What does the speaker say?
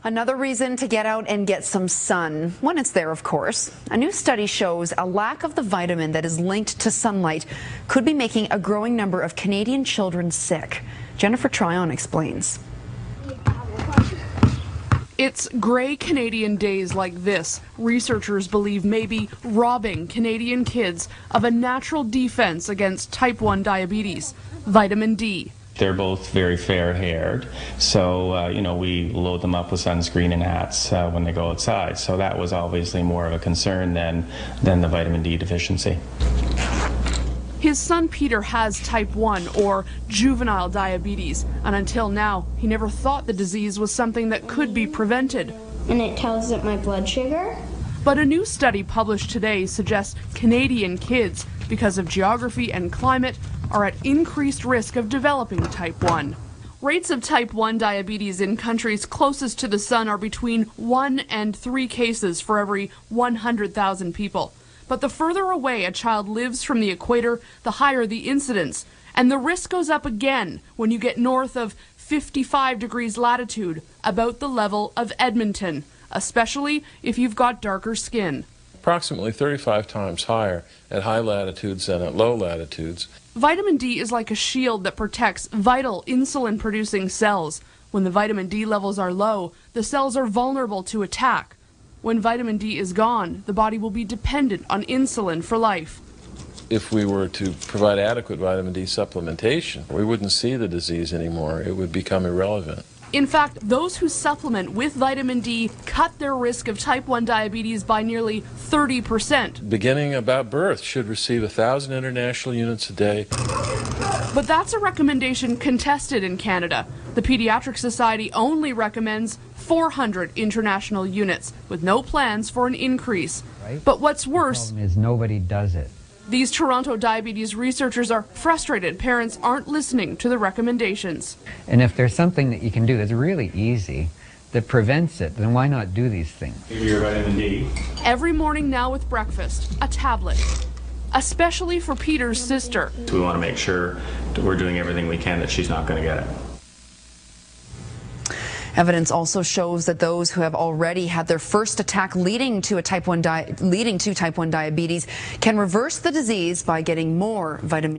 Another reason to get out and get some sun, when it's there, of course. A new study shows a lack of the vitamin that is linked to sunlight could be making a growing number of Canadian children sick. Jennifer Tryon explains. It's grey Canadian days like this researchers believe may be robbing Canadian kids of a natural defense against type 1 diabetes, vitamin D. They're both very fair-haired, so we load them up with sunscreen and hats when they go outside. So that was obviously more of a concern than the vitamin D deficiency. His son Peter has type 1 or juvenile diabetes, and until now, he never thought the disease was something that could be prevented. And it tells it my blood sugar. But a new study published today suggests Canadian kids, because of geography and climate, are at increased risk of developing type 1. Rates of type 1 diabetes in countries closest to the sun are between 1 and 3 cases for every 100,000 people. But the further away a child lives from the equator, the higher the incidence. And the risk goes up again when you get north of 55 degrees latitude, about the level of Edmonton, especially if you've got darker skin. Approximately 35 times higher at high latitudes than at low latitudes. Vitamin D is like a shield that protects vital insulin-producing cells. When the vitamin D levels are low, the cells are vulnerable to attack. When vitamin D is gone, the body will be dependent on insulin for life. If we were to provide adequate vitamin D supplementation, we wouldn't see the disease anymore. It would become irrelevant. In fact, those who supplement with vitamin D cut their risk of type 1 diabetes by nearly 30%. Beginning about birth, should receive 1,000 international units a day. But that's a recommendation contested in Canada. The Pediatric Society only recommends 400 international units, with no plans for an increase. Right. But what's worse, the problem is nobody does it. These Toronto diabetes researchers are frustrated parents aren't listening to the recommendations. And if there's something that you can do that's really easy, that prevents it, then why not do these things? Your vitamin D. Every morning now with breakfast, a tablet. Especially for Peter's sister. We want to make sure that we're doing everything we can that she's not going to get it. Evidence also shows that those who have already had their first attack leading to type 1 diabetes can reverse the disease by getting more vitamin D.